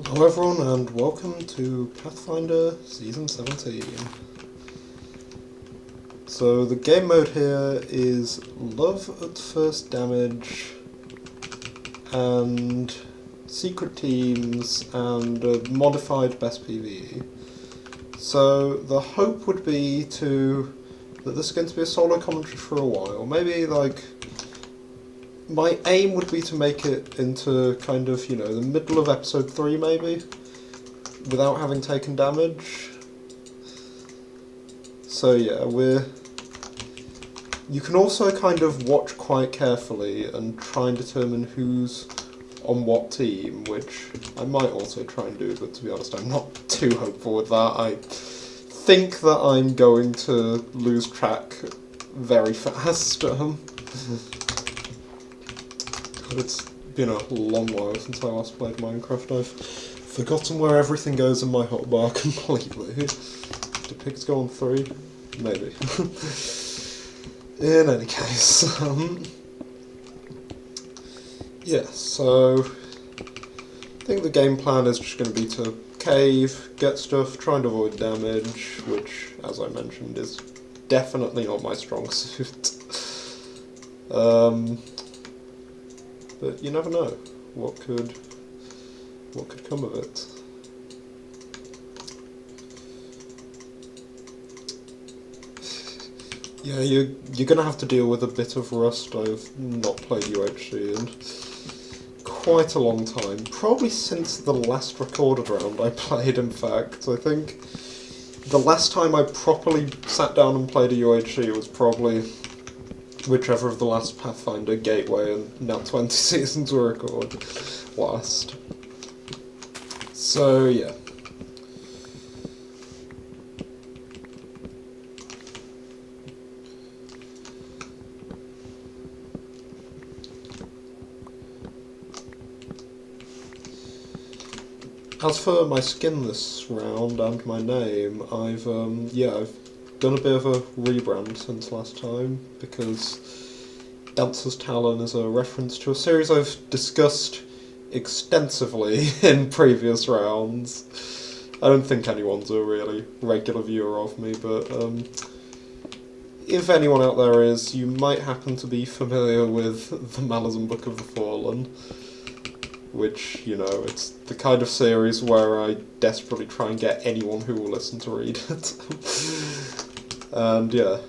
Hello everyone and welcome to Pathfinder Season 17. So the game mode here is Love at First Damage and Secret Teams and modified Best PvE. So the hope would be that this is going to be a solo commentary for a while. Maybe my aim would be to make it into kind of, the middle of episode 3 maybe, without having taken damage. So yeah, you can also kind of watch quite carefully and try and determine who's on what team, which I might also try and do, but to be honest I'm not too hopeful with that. I think that I'm going to lose track very fast. It's been a long while since I last played Minecraft. I've forgotten where everything goes in my hotbar completely. Do pigs go on 3? Maybe. In any case, yeah, so I think the game plan is just going to be to cave, get stuff, try and avoid damage, which, as I mentioned, is definitely not my strong suit. But you never know what could come of it. Yeah, you're gonna have to deal with a bit of rust. I've not played UHC in quite a long time. Probably since the last recorded round I played, in fact. I think the last time I properly sat down and played a UHC was probably whichever of the last Pathfinder, Gateway, and now 20 seasons were recorded last. So, yeah. As for my skin this round and my name, I've done a bit of a rebrand since last time, because Dancer's Talon is a reference to a series I've discussed extensively in previous rounds. I don't think anyone's a really regular viewer of me, but if anyone out there is, you might happen to be familiar with the Malazan Book of the Fallen, which, it's the kind of series where I desperately try and get anyone who will listen to read it. And yeah,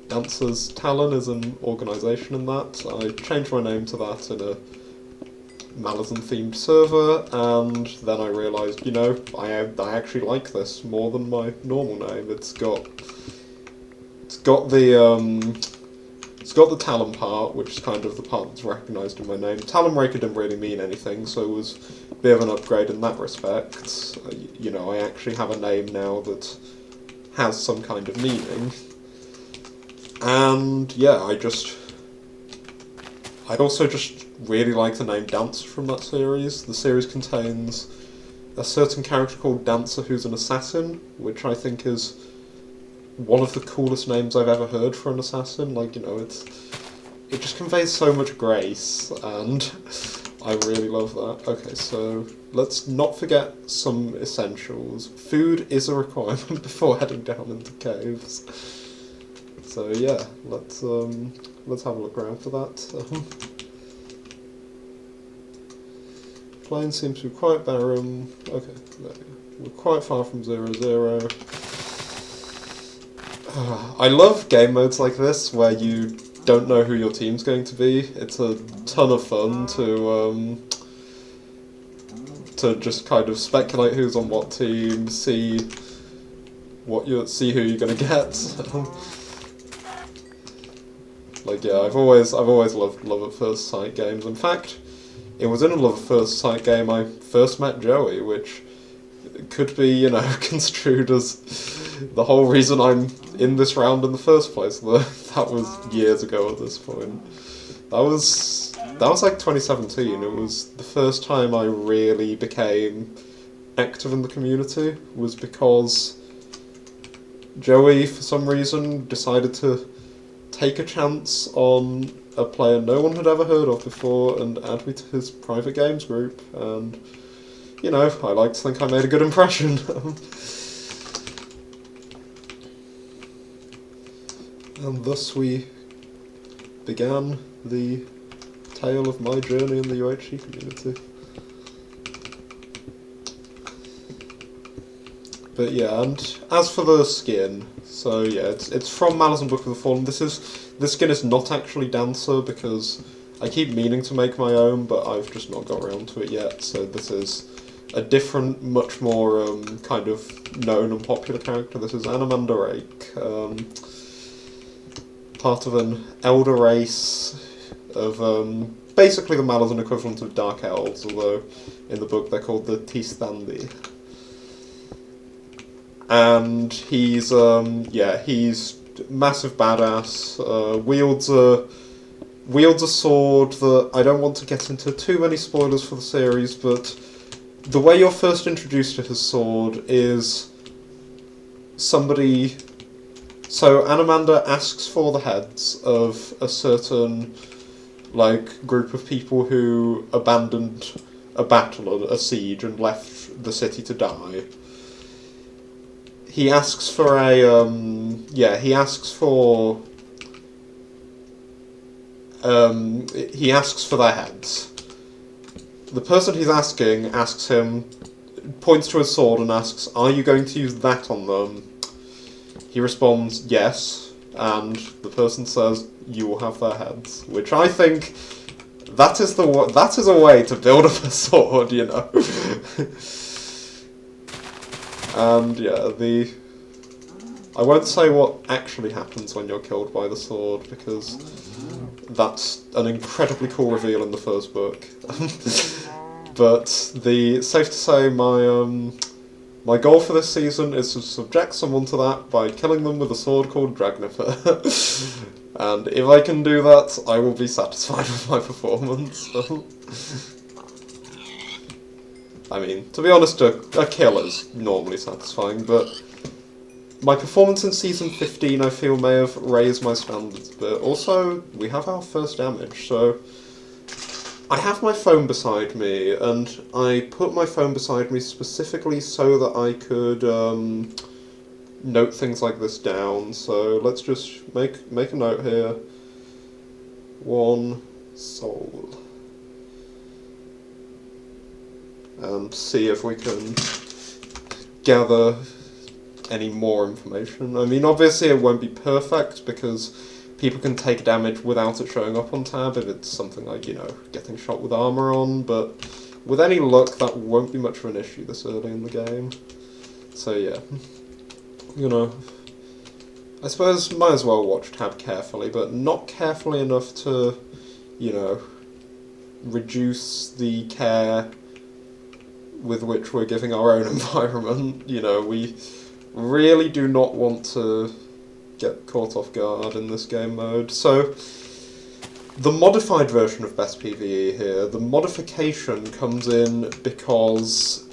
Dancer's Talon is an organisation in that. I changed my name to that in a Malazan-themed server, and then I realised, I actually like this more than my normal name. It's got the Talon part, which is kind of the part that's recognised in my name. Talonbreaker didn't really mean anything, so it was a bit of an upgrade in that respect. I actually have a name now that has some kind of meaning. And yeah, I'd also just really like the name Dancer from that series. The series contains a certain character called Dancer who's an assassin, which I think is one of the coolest names I've ever heard for an assassin. It just conveys so much grace, and I really love that. Okay, so let's not forget some essentials. Food is a requirement before heading down into caves. So yeah, let's have a look around for that. Plain seems to be quite barren. Okay, there we go. We're quite far from 0-0. I love game modes like this, where you don't know who your team's going to be. It's a ton of fun to just kind of speculate who's on what team, see who you're gonna get. I've always loved Love at First Sight games. In fact, it was in a Love at First Sight game I first met Joey, which could be, construed as the whole reason I'm in this round in the first place. That was years ago at this point. That was like 2017. It was the first time I really became active in the community, was because Joey, for some reason, decided to take a chance on a player no one had ever heard of before and add me to his private games group, and you know, I like to think I made a good impression. And thus we began the tale of my journey in the UHC community. But yeah, and as for the skin, so yeah, it's from Malice and Book of the Fallen. This skin is not actually Dancer because I keep meaning to make my own, but I've just not got around to it yet. So this is a different, much more kind of known and popular character. This is Emerric, part of an elder race of basically the Malazan equivalent of Dark Elves, although in the book they're called the Tistandi. And he's he's massive badass. Wields a sword that I don't want to get into too many spoilers for the series, but the way you're first introduced to his sword is somebody. So Anomander asks for the heads of a certain group of people who abandoned a battle, a siege, and left the city to die. He asks for a he asks for their heads. The person he's asking asks him, points to his sword and asks, "Are you going to use that on them?" He responds, "Yes," and the person says, "You will have their heads," which I think that is a way to build up a sword, you know. And yeah, I won't say what actually happens when you're killed by the sword, because that's an incredibly cool reveal in the first book. But safe to say, my goal for this season is to subject someone to that by killing them with a sword called Dragnifer. And if I can do that, I will be satisfied with my performance. I mean, to be honest, a kill is normally satisfying, but my performance in Season 15 I feel may have raised my standards a bit. Also, we have our first damage, so I have my phone beside me, and I put my phone beside me specifically so that I could note things like this down. So let's just make a note here. 1 soul. And see if we can gather any more information. I mean, obviously it won't be perfect because people can take damage without it showing up on tab if it's something like, you know, getting shot with armor on, but with any luck that won't be much of an issue this early in the game. So yeah, you know, I suppose might as well watch tab carefully, but not carefully enough to, you know, reduce the care with which we're giving our own environment. You know, we really do not want to get caught off guard in this game mode. So, the modified version of Best PvE here, the modification comes in because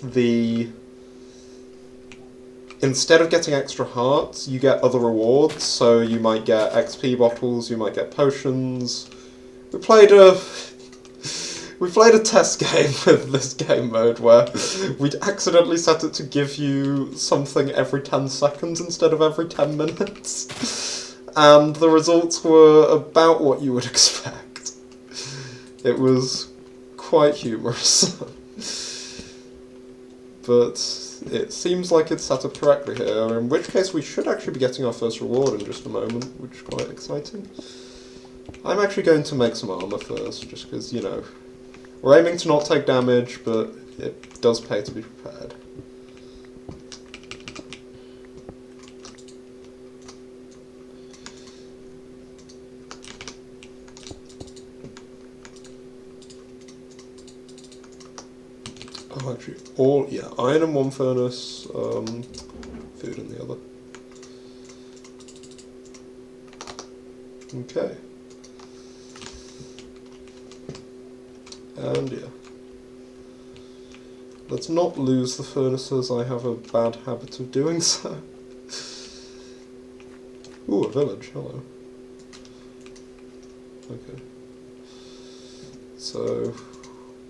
instead of getting extra hearts, you get other rewards, so you might get XP bottles, you might get potions. We played a test game with this game mode where we'd accidentally set it to give you something every 10 seconds instead of every 10 minutes. And the results were about what you would expect. It was quite humorous. But it seems like it's set up correctly here, in which case we should actually be getting our first reward in just a moment, which is quite exciting. I'm actually going to make some armor first, just because, you know, we're aiming to not take damage, but it does pay to be prepared. Oh, actually, iron in one furnace, food in the other. Okay. And yeah. Let's not lose the furnaces, I have a bad habit of doing so. Ooh, a village, hello. Okay. So,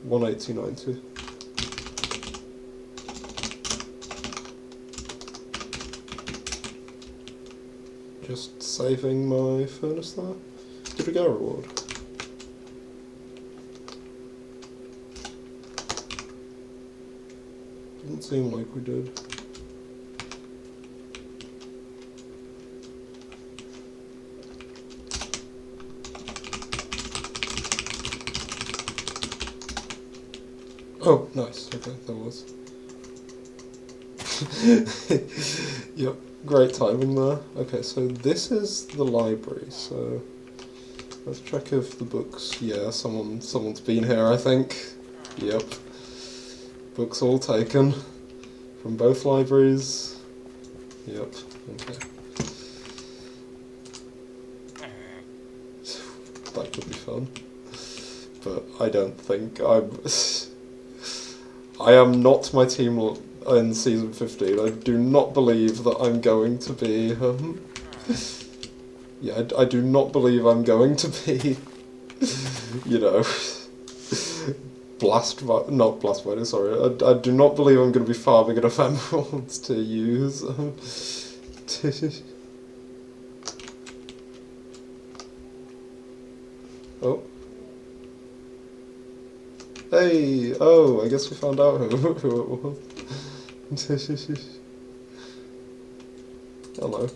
180.90. Just saving my furnace there. Did we get a reward? Doesn't seem like we did. Oh, nice. Okay, there was. Yep, great timing there. Okay, so this is the library, so let's check if the books... Yeah, someone's been here, I think. Yep. Books all taken from both libraries. Yep, okay. That could be fun. But I don't think I am not my team in season 15. I do not believe that I'm going to be... yeah, I do not believe I'm going to be, you know, not blast fighter, sorry. I do not believe I'm going to be farming enough emeralds to use. Oh. Hey! Oh, I guess we found out who it was. Hello.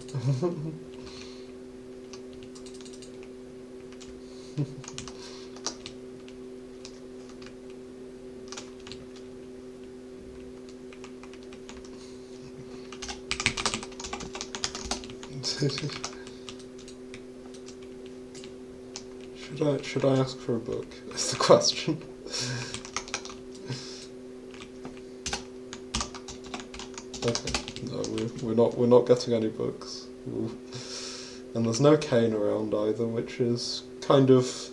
Should I ask for a book? That's the question. Okay, no, we're not getting any books. Ooh. And there's no cane around either, which is kind of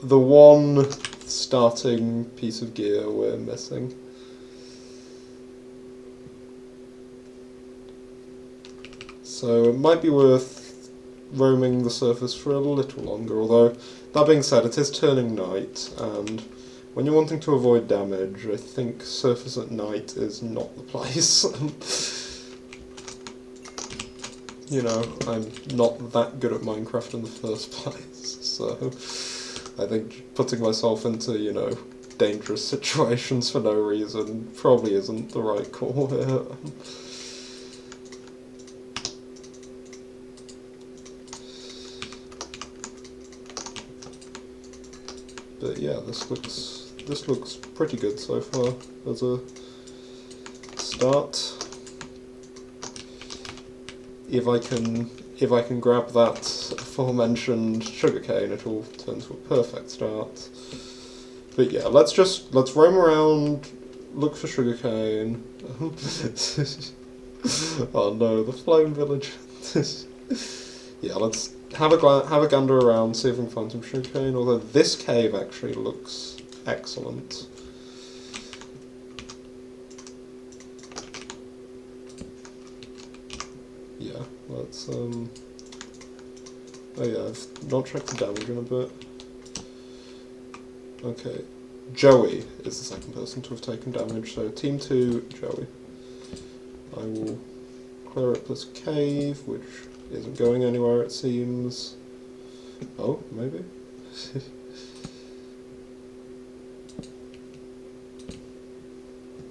the one starting piece of gear we're missing. So it might be worth roaming the surface for a little longer, although, that being said, it is turning night, and when you're wanting to avoid damage, I think surface at night is not the place. You know, I'm not that good at Minecraft in the first place, so I think putting myself into, you know, dangerous situations for no reason probably isn't the right call here. But yeah, this looks pretty good so far as a start. If I can grab that aforementioned sugarcane, it'll turn to a perfect start. But yeah, let's roam around, look for sugarcane. Oh no, the flame village. Yeah, let's have a gander around, see if we can find some sugarcane, although this cave actually looks excellent. Yeah, let's, oh yeah, I've not checked the damage in a bit. Okay, Joey is the second person to have taken damage, so Team 2, Joey. I will clear up this cave, which isn't going anywhere, it seems. Oh, maybe?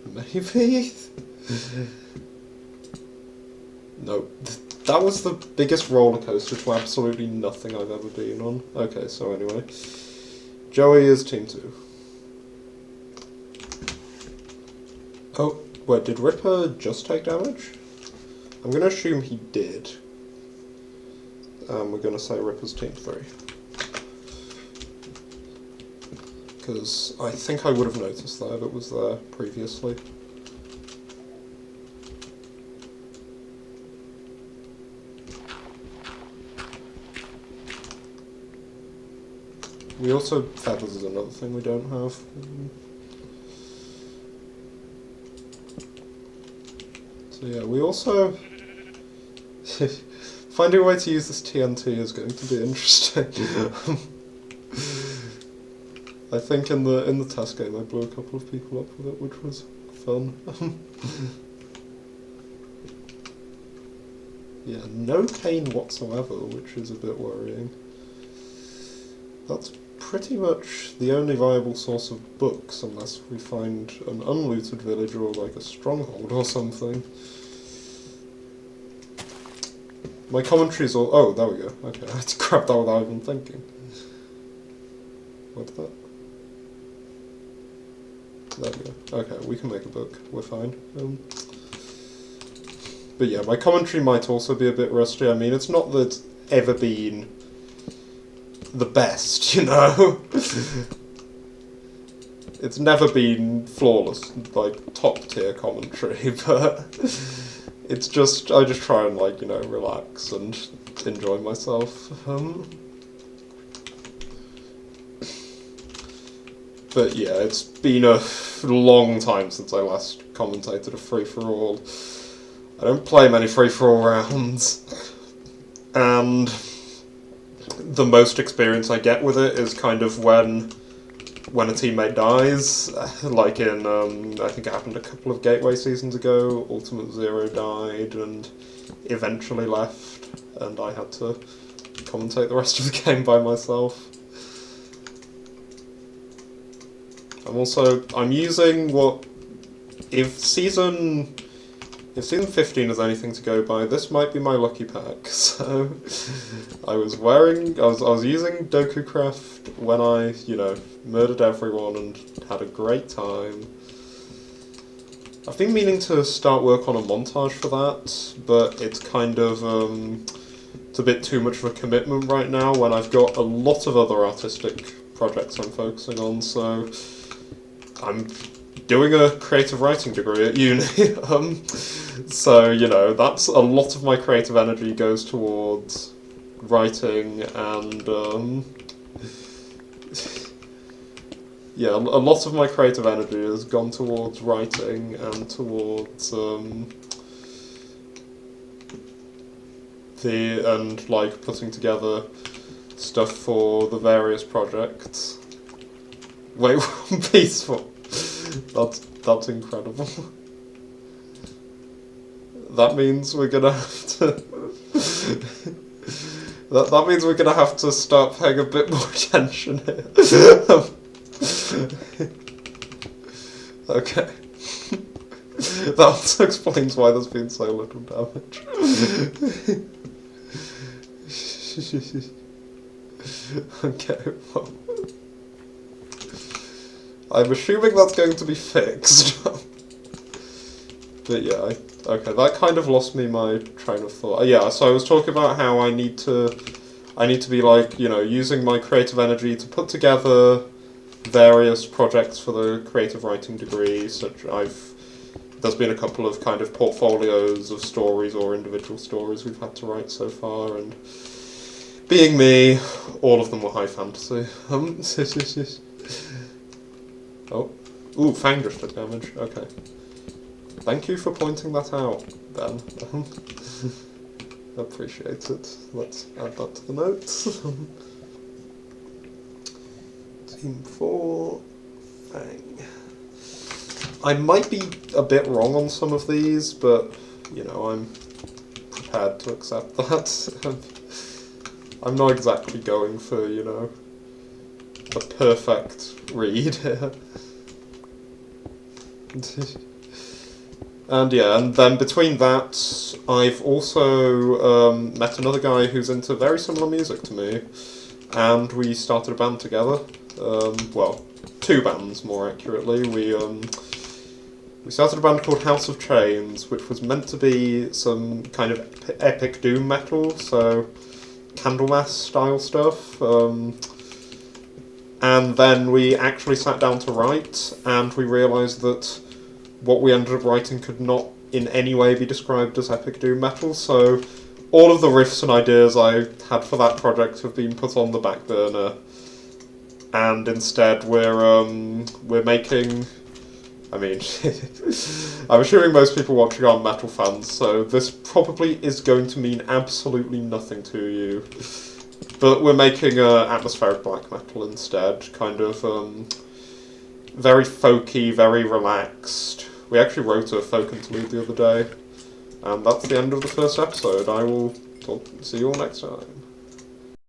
Maybe? No. That was the biggest roller coaster to absolutely nothing I've ever been on. Okay, so anyway. Joey is Team 2. Oh, wait, did Ripper just take damage? I'm going to assume he did. We're going to say Ripper's Team 3. Because I think I would have noticed that if it was there previously. We also... feathers is another thing we don't have. So yeah, we also... finding a way to use this TNT is going to be interesting. I think in the test game I blew a couple of people up with it, which was fun. Yeah, no cane whatsoever, which is a bit worrying. That's pretty much the only viable source of books, unless we find an unlooted village or like a stronghold or something. My commentary's all... Oh, there we go. Okay, I had to grab that without even thinking. What's that? There we go. Okay, we can make a book. We're fine. But yeah, my commentary might also be a bit rusty. I mean, it's not that it's ever been the best, you know? It's never been flawless, like, top-tier commentary, but it's just... I just try and, like, you know, relax and enjoy myself. But yeah, it's been a long time since I last commentated a free-for-all. I don't play many free-for-all rounds, and the most experience I get with it is kind of when a teammate dies, like in, I think it happened a couple of Gateway seasons ago. Ultimate Zero died and eventually left, and I had to commentate the rest of the game by myself. I'm using what, if season 15 is anything to go by, this might be my lucky pack. So I was using DokuCraft when I, you know, murdered everyone and had a great time. I've been meaning to start work on a montage for that, but it's kind of, it's a bit too much of a commitment right now when I've got a lot of other artistic projects I'm focusing on, so I'm doing a creative writing degree at uni. So, you know, that's a lot of my creative energy goes towards writing, and yeah, a lot of my creative energy has gone towards writing and towards like putting together stuff for the various projects. Wait, peaceful. That's incredible. That means we're gonna have to... that means we're gonna have to start paying a bit more attention here. Okay. That also explains why there's been so little damage. Okay, well... I'm assuming that's going to be fixed. But yeah, okay, that kind of lost me my train of thought. Yeah, so I was talking about how I need to be, like, you know, using my creative energy to put together various projects for the creative writing degree, there's been a couple of kind of portfolios of stories or individual stories we've had to write so far, and being me, all of them were high fantasy. Oh, ooh, Fang just took damage, okay. Thank you for pointing that out, Ben. Appreciate it. Let's add that to the notes. Team 4, Fang. I might be a bit wrong on some of these, but, you know, I'm prepared to accept that. I'm not exactly going for, you know, a perfect read here. And yeah, and then between that, I've also met another guy who's into very similar music to me, and we started a band together. Well, two bands more accurately. We started a band called House of Chains, which was meant to be some kind of epic doom metal, so Candlemass style stuff. And then we actually sat down to write, and we realised that what we ended up writing could not in any way be described as epic doom metal, so all of the riffs and ideas I had for that project have been put on the back burner, and instead we're making... I mean, I'm assuming most people watching are metal fans, so this probably is going to mean absolutely nothing to you. But we're making atmospheric black metal instead, kind of very folky, very relaxed. We actually wrote a folk interlude the other day, And that's the end of the first episode. I will see you all next time.